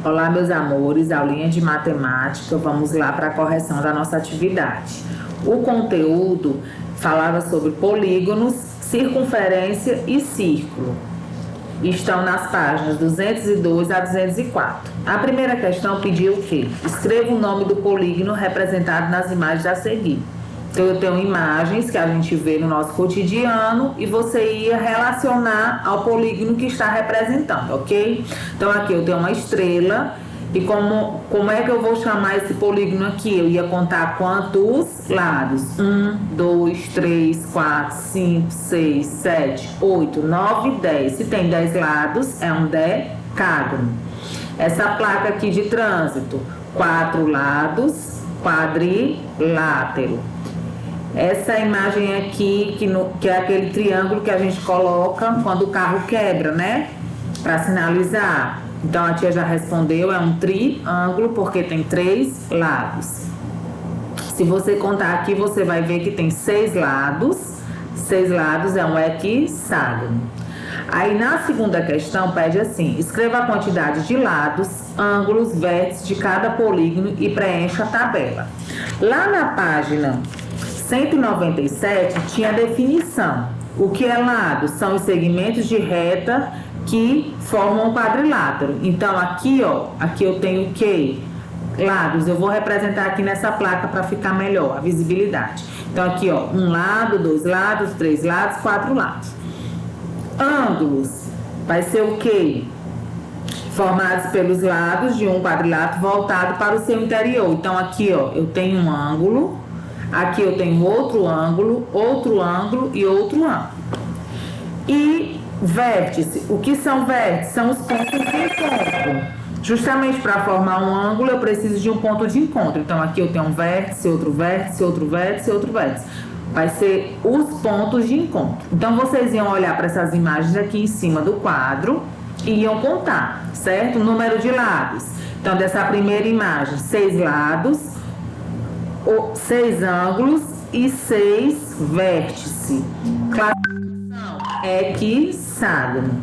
Olá, meus amores, aulinha de matemática. Vamos lá para a correção da nossa atividade. O conteúdo falava sobre polígonos, circunferência e círculo. Estão nas páginas 202 a 204. A primeira questão pediu o quê? Escreva o nome do polígono representado nas imagens a seguir. Então, eu tenho imagens que a gente vê no nosso cotidiano e você ia relacionar ao polígono que está representando, ok? Então, aqui eu tenho uma estrela e como é que eu vou chamar esse polígono aqui? Eu ia contar quantos lados? 1, 2, 3, 4, 5, 6, 7, 8, 9, 10. Se tem 10 lados, é um decágono. Essa placa aqui de trânsito, 4 lados, quadrilátero. Essa imagem aqui, que é aquele triângulo que a gente coloca quando o carro quebra, né? Para sinalizar. Então, a tia já respondeu, é um triângulo, porque tem 3 lados. Se você contar aqui, você vai ver que tem 6 lados. 6 lados é um hexágono. Aí, na segunda questão, pede assim, escreva a quantidade de lados, ângulos, vértices de cada polígono e preencha a tabela. Lá na página 197 tinha a definição. O que é lado? São os segmentos de reta que formam um quadrilátero. Então, aqui, ó, aqui eu tenho o quê? Lados. Eu vou representar aqui nessa placa para ficar melhor a visibilidade. Então, aqui, ó, 1 lado, 2 lados, 3 lados, 4 lados. Ângulos. Vai ser o quê? Formados pelos lados de um quadrilátero voltado para o seu interior. Então, aqui, ó, eu tenho um ângulo. Aqui eu tenho outro ângulo e outro ângulo. E vértice. O que são vértices? São os pontos de encontro. Justamente para formar um ângulo, eu preciso de um ponto de encontro. Então, aqui eu tenho um vértice, outro vértice, outro vértice, outro vértice. Vai ser os pontos de encontro. Então, vocês iam olhar para essas imagens aqui em cima do quadro e iam contar, certo? O número de lados. Então, dessa primeira imagem, 6 lados, 6 ângulos e 6 vértices. Classificação hexágono.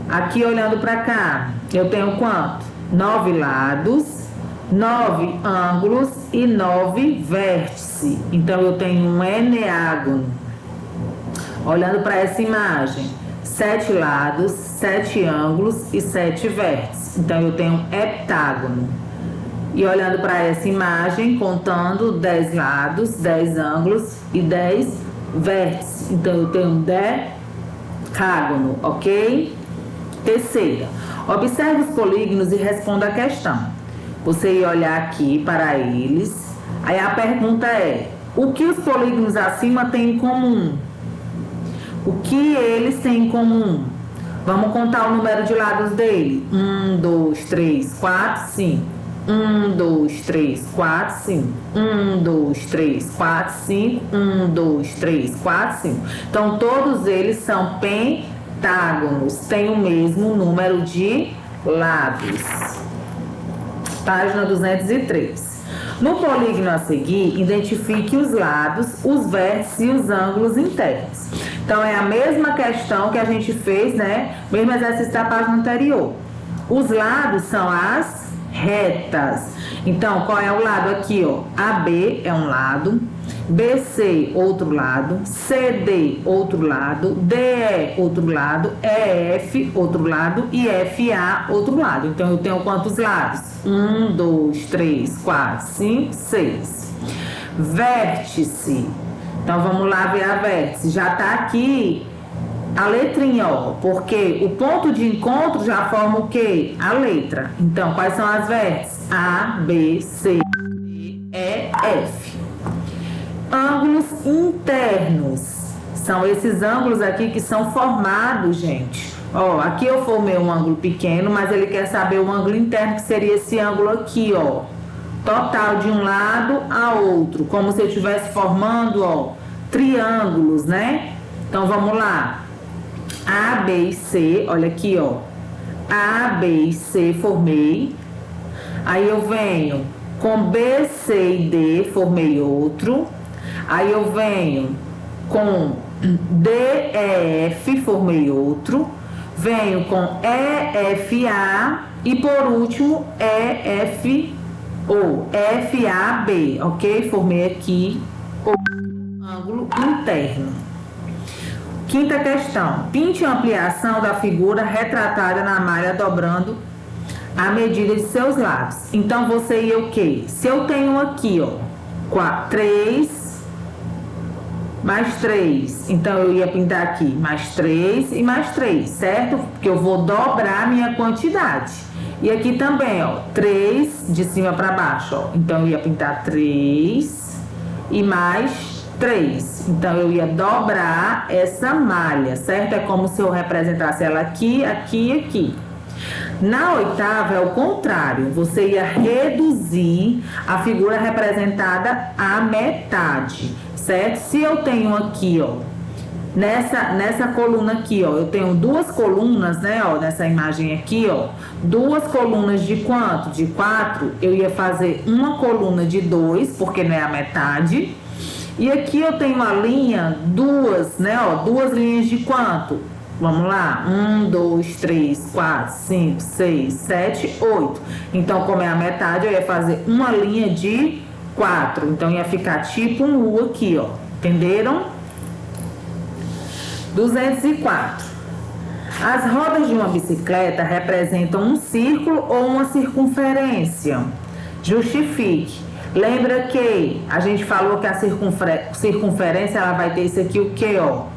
Aqui olhando para cá, eu tenho quanto? 9 lados, 9 ângulos e 9 vértices. Então eu tenho um eneágono. Olhando para essa imagem, 7 lados, 7 ângulos e 7 vértices. Então eu tenho um heptágono. E olhando para essa imagem, contando 10 lados, 10 ângulos e 10 vértices. Então, eu tenho um decágono, ok? Terceira, observe os polígonos e responda a questão. Você ia olhar aqui para eles. Aí a pergunta é, o que os polígonos acima têm em comum? O que eles têm em comum? Vamos contar o número de lados dele. 1, 2, 3, 4, 5. 1, 2, 3, 4, 5. 1, 2, 3, 4, 5. 1, 2, 3, 4, 5. Então, todos eles são pentágonos. Tem o mesmo número de lados. Página 203. No polígono a seguir, identifique os lados, os vértices e os ângulos internos. Então, é a mesma questão que a gente fez, né? Mesmo exercício da página anterior. Os lados são as retas. Então, qual é o lado aqui, ó? AB é um lado, BC outro lado, CD outro lado, DE outro lado, EF outro lado e FA outro lado. Então, eu tenho quantos lados? 1, 2, 3, 4, 5, 6. Vértice. Então, vamos lá ver a vértice. Já tá aqui a letrinha, ó, porque o ponto de encontro já forma o quê? A letra. Então, quais são as vértices? A, B, C, D, E, F. Ângulos internos. São esses ângulos aqui que são formados, gente. Ó, aqui eu formei um ângulo pequeno, mas ele quer saber o ângulo interno, que seria esse ângulo aqui, ó. Total de um lado a outro, como se eu estivesse formando, ó, triângulos, né? Então, vamos lá. A, B e C, olha aqui, ó. A, B e C formei. Aí eu venho com B, C e D, formei outro. Aí eu venho com D, E, F, formei outro. Venho com E, F, A E por último, EF ou FAB, ok? Formei aqui o ângulo interno. Quinta questão. Pinte a ampliação da figura retratada na malha dobrando a medida de seus lados. Então, você ia o quê? Se eu tenho aqui, ó, 3 mais 3, então eu ia pintar aqui mais 3 e mais 3, certo? Porque eu vou dobrar a minha quantidade. E aqui também, ó, 3 de cima para baixo, ó. Então eu ia pintar 3 e mais 3. Então eu ia dobrar essa malha, certo? É como se eu representasse ela aqui, aqui e aqui. Na oitava é o contrário, você ia reduzir a figura representada à metade, certo? Se eu tenho aqui, ó, nessa coluna aqui, ó, eu tenho duas colunas, né, ó, nessa imagem aqui, ó, duas colunas de quanto? De 4, eu ia fazer uma coluna de 2, porque não é a metade. E aqui eu tenho a linha, duas, né, ó, duas linhas de quanto? Vamos lá, 1, 2, 3, 4, 5, 6, 7, 8. Então, como é a metade, eu ia fazer uma linha de 4. Então, ia ficar tipo um U aqui, ó. Entenderam? 204. As rodas de uma bicicleta representam um círculo ou uma circunferência. Justifique. Lembra que a gente falou que a circunferência ela vai ter isso aqui o quê, ó?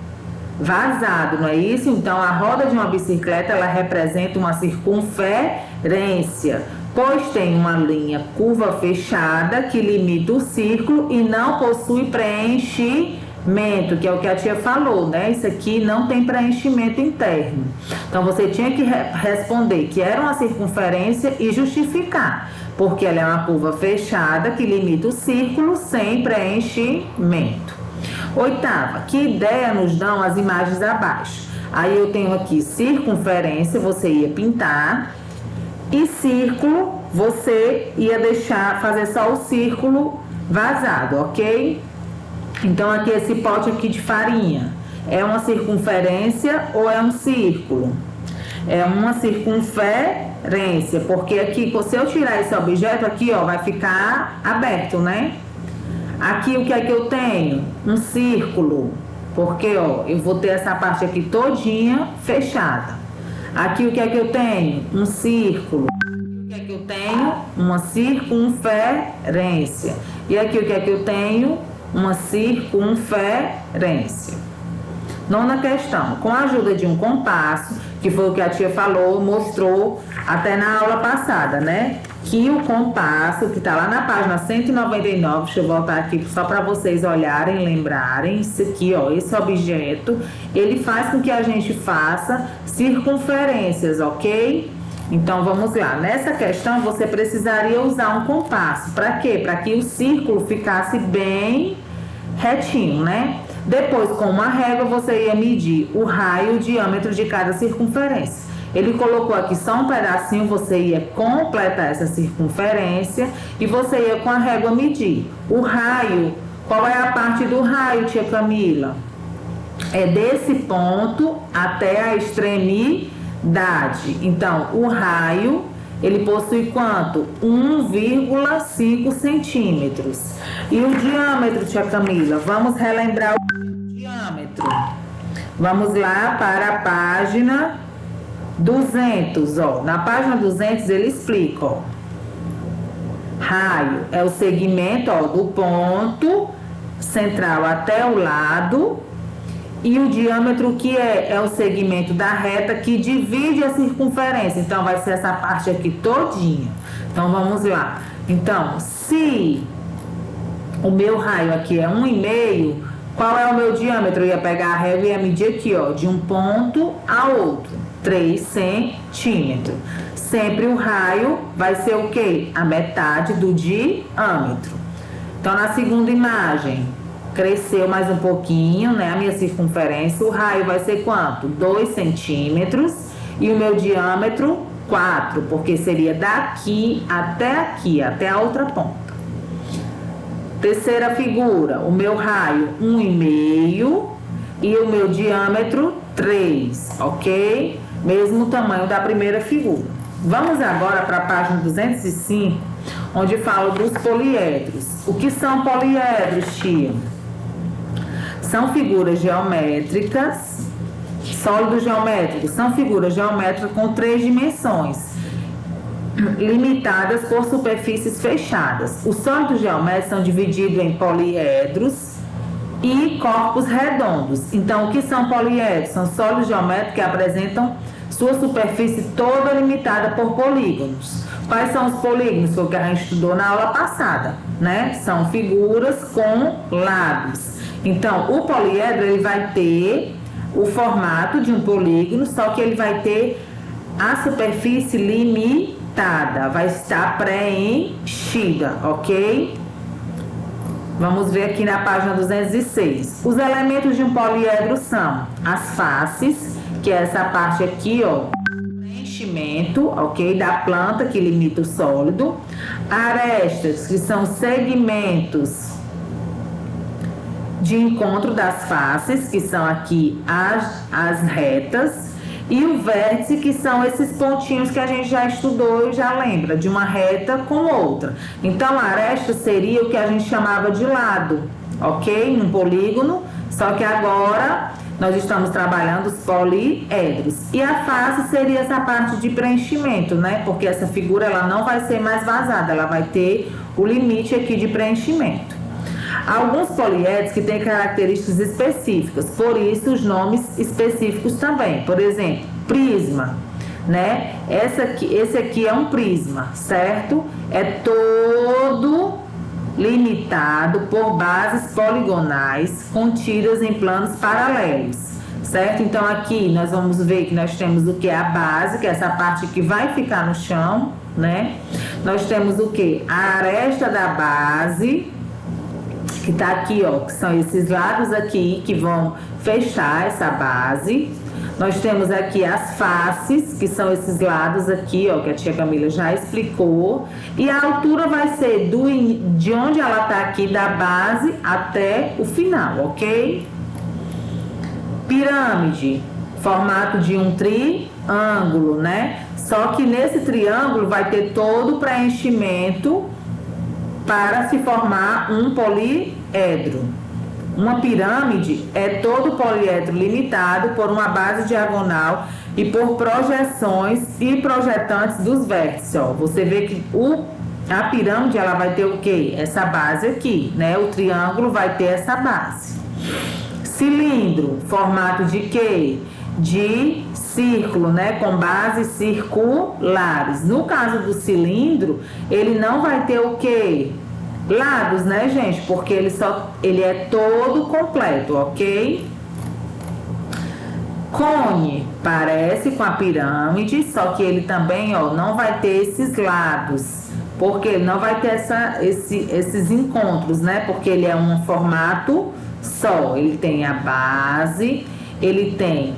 Vazado, não é isso? Então, a roda de uma bicicleta, ela representa uma circunferência, pois tem uma linha curva fechada que limita o círculo e não possui preenchimento, que é o que a tia falou, né? Isso aqui não tem preenchimento interno. Então, você tinha que responder que era uma circunferência e justificar, porque ela é uma curva fechada que limita o círculo sem preenchimento. Oitava, que ideia nos dão as imagens abaixo? Aí eu tenho aqui circunferência, você ia pintar, e círculo, você ia fazer só o círculo vazado, ok? Então aqui esse pote aqui de farinha, é uma circunferência ou é um círculo? É uma circunferência, porque aqui, se eu tirar esse objeto aqui, ó, vai ficar aberto, né? Aqui o que é que eu tenho? Um círculo, porque ó, eu vou ter essa parte aqui todinha fechada. Aqui o que é que eu tenho? Um círculo. O que é que eu tenho? Uma circunferência. E aqui o que é que eu tenho? Uma circunferência. Nona questão. Com a ajuda de um compasso, que foi o que a tia falou, mostrou até na aula passada, né? Que o compasso, que tá lá na página 199, deixa eu voltar aqui só para vocês olharem, lembrarem, isso aqui, ó, esse objeto, ele faz com que a gente faça circunferências, ok? Então, vamos lá. Nessa questão, você precisaria usar um compasso. Para quê? Para que o círculo ficasse bem retinho, né? Depois, com uma régua, você ia medir o raio e o diâmetro de cada circunferência. Ele colocou aqui só um pedacinho, você ia completar essa circunferência e você ia com a régua medir. O raio, qual é a parte do raio, tia Camila? É desse ponto até a extremidade. Então, o raio, ele possui quanto? 1,5 centímetros. E o diâmetro, tia Camila? Vamos relembrar o diâmetro. Vamos lá para a página 200, ó. Na página 200 ele explica, ó. Raio é o segmento, ó, do ponto central até o lado. E o diâmetro que é o segmento da reta que divide a circunferência. Então, vai ser essa parte aqui todinha. Então, vamos lá. Então, se o meu raio aqui é 1,5, qual é o meu diâmetro? Eu ia pegar a régua e ia medir aqui, ó, de um ponto a outro. 3 centímetros. Sempre o raio vai ser o quê? A metade do diâmetro. Então, na segunda imagem, cresceu mais um pouquinho, né? A minha circunferência, o raio vai ser quanto? 2 centímetros. E o meu diâmetro, 4, porque seria daqui, até a outra ponta. Terceira figura, o meu raio, 1,5 e o meu diâmetro, 3, ok? Mesmo tamanho da primeira figura. Vamos agora para a página 205, onde fala dos poliedros. O que são poliedros, tia? São figuras geométricas, sólidos geométricos, são figuras geométricas com 3 dimensões, limitadas por superfícies fechadas. Os sólidos geométricos são divididos em poliedros e corpos redondos. Então, o que são poliedros? São sólidos geométricos que apresentam sua superfície toda limitada por polígonos. Quais são os polígonos? Foi o que a gente estudou na aula passada, né? São figuras com lados. Então, o poliedro ele vai ter o formato de um polígono, só que ele vai ter a superfície limitada, vai estar preenchida, ok? Vamos ver aqui na página 206. Os elementos de um poliedro são as faces, que é essa parte aqui, ó, preenchimento, ok, da planta que limita o sólido. Arestas, que são segmentos de encontro das faces, que são aqui as retas. E o vértice, que são esses pontinhos que a gente já estudou e já lembra, de uma reta com outra. Então, a aresta seria o que a gente chamava de lado, ok? Num polígono, só que agora nós estamos trabalhando os poliedros. E a face seria essa parte de preenchimento, né? Porque essa figura ela não vai ser mais vazada, ela vai ter o limite aqui de preenchimento. Alguns poliedros que têm características específicas, por isso os nomes específicos também. Por exemplo, prisma, né? Esse aqui é um prisma, certo? É todo limitado por bases poligonais contidas em planos paralelos, certo? Então aqui nós vamos ver que nós temos o que? A base, que é essa parte que vai ficar no chão, né? Nós temos o que? A aresta da base, que tá aqui, ó, que são esses lados aqui que vão fechar essa base. Nós temos aqui as faces, que são esses lados aqui, ó, que a tia Camila já explicou. E a altura vai ser de onde ela tá aqui, da base até o final, ok? Pirâmide, formato de um triângulo, né? Só que nesse triângulo vai ter todo o preenchimento para se formar um poliedro. Uma pirâmide é todo poliedro limitado por uma base diagonal e por projeções e projetantes dos vértices. Ó, você vê que a pirâmide ela vai ter o quê? Essa base aqui, né? O triângulo vai ter essa base. Cilindro, formato de quê? De círculo, né? Com bases circulares. No caso do cilindro, ele não vai ter o quê? Lados, né, gente? Porque ele é todo completo, ok? Cone, parece com a pirâmide, só que ele também, ó, não vai ter esses lados, porque ele não vai ter esses encontros, né? Porque ele é um formato só. Ele tem a base, ele tem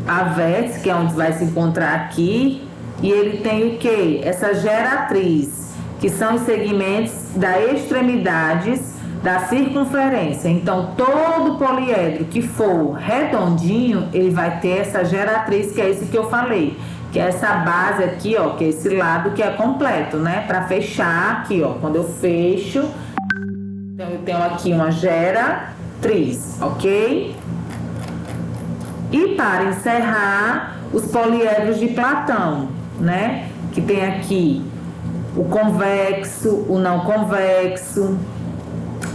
a vértice, que é onde vai se encontrar aqui, e ele tem o que? Essa geratriz, que são os segmentos das extremidades da circunferência. Então, todo poliedro que for redondinho, ele vai ter essa geratriz, que é isso que eu falei, que é essa base aqui, ó, que é esse lado que é completo, né? Para fechar aqui, ó, quando eu fecho, então eu tenho aqui uma geratriz, ok? E para encerrar, os poliedros de Platão, né? Que tem aqui o convexo, o não convexo.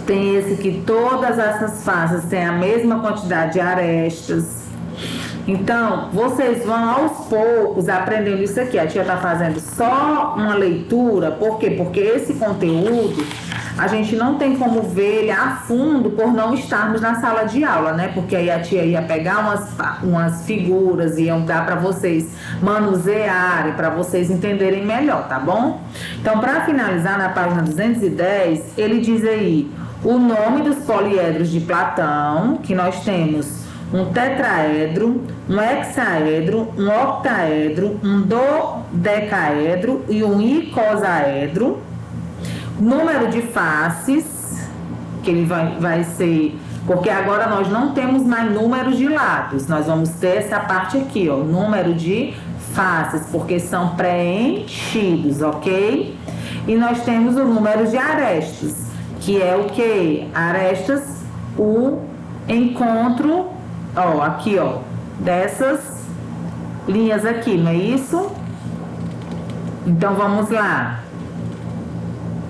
Tem esse que todas essas faces têm a mesma quantidade de arestas. Então, vocês vão aos poucos aprendendo isso aqui. A tia tá fazendo só uma leitura. Por quê? Porque esse conteúdo a gente não tem como ver ele a fundo por não estarmos na sala de aula, né? Porque aí a tia ia pegar umas figuras e iam dar para vocês manusearem, para vocês entenderem melhor, tá bom? Então, para finalizar, na página 210, ele diz aí o nome dos poliedros de Platão, que nós temos um tetraedro, um hexaedro, um octaedro, um dodecaedro e um icosaedro. Número de faces, que ele vai ser, porque agora nós não temos mais números de lados, nós vamos ter essa parte aqui, ó, número de fáceis, porque são preenchidos, ok? E nós temos o número de arestas, que é o que? Arestas, o encontro, ó, aqui, ó, dessas linhas aqui, não é isso? Então, vamos lá.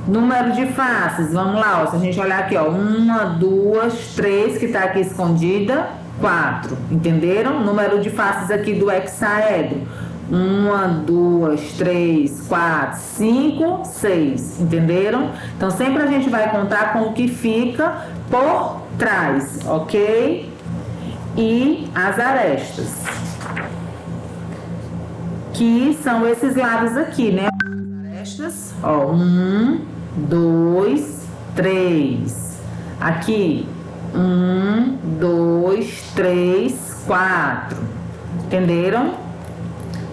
Número de faces, vamos lá, ó, se a gente olhar aqui, ó, 1, 2, 3, que tá aqui escondida, 4, entenderam? Número de faces aqui do hexaedro, 1, 2, 3, 4, 5, 6, entenderam? Então, sempre a gente vai contar com o que fica por trás, ok? E as arestas, que são esses lados aqui, né? As arestas, ó, 1, 2, 3. Aqui, 1, 2, 3, 4. Entenderam?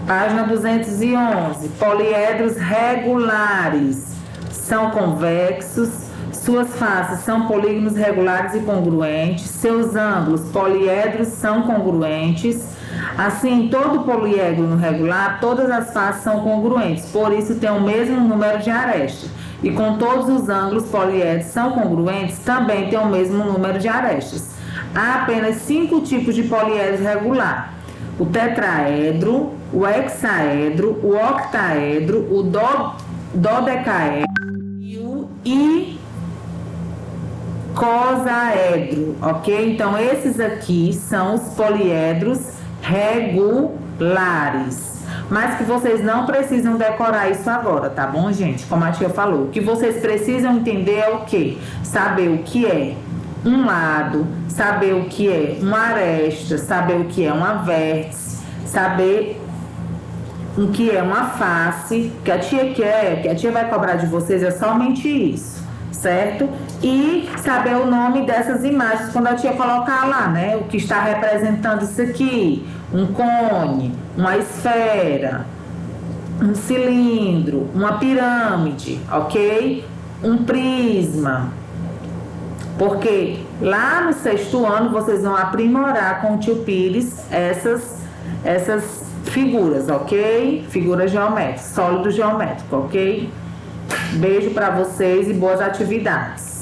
Página 211. Poliedros regulares são convexos. Suas faces são polígonos regulares e congruentes. Seus ângulos poliedros são congruentes. Assim, todo poliedro regular, todas as faces são congruentes. Por isso, tem o mesmo número de arestas. E com todos os ângulos poliedros são congruentes, também tem o mesmo número de arestas. Há apenas 5 tipos de poliedros regular: o tetraedro, o hexaedro, o octaedro, o dodecaedro e o icosaedro, ok? Então, esses aqui são os poliedros regulares. Mas que vocês não precisam decorar isso agora, tá bom, gente? Como a tia falou, o que vocês precisam entender é o quê? Saber o que é um lado, saber o que é uma aresta, saber o que é uma vértice, saber o que é uma face, que a tia quer, que a tia vai cobrar de vocês é somente isso, certo? E saber o nome dessas imagens quando a tia colocar lá, né? O que está representando isso aqui: um cone, uma esfera, um cilindro, uma pirâmide, ok? Um prisma. Porque lá no 6º ano vocês vão aprimorar com o tio Pires essas figuras, ok? Figuras geométricas, sólido geométrico, ok? Beijo para vocês e boas atividades.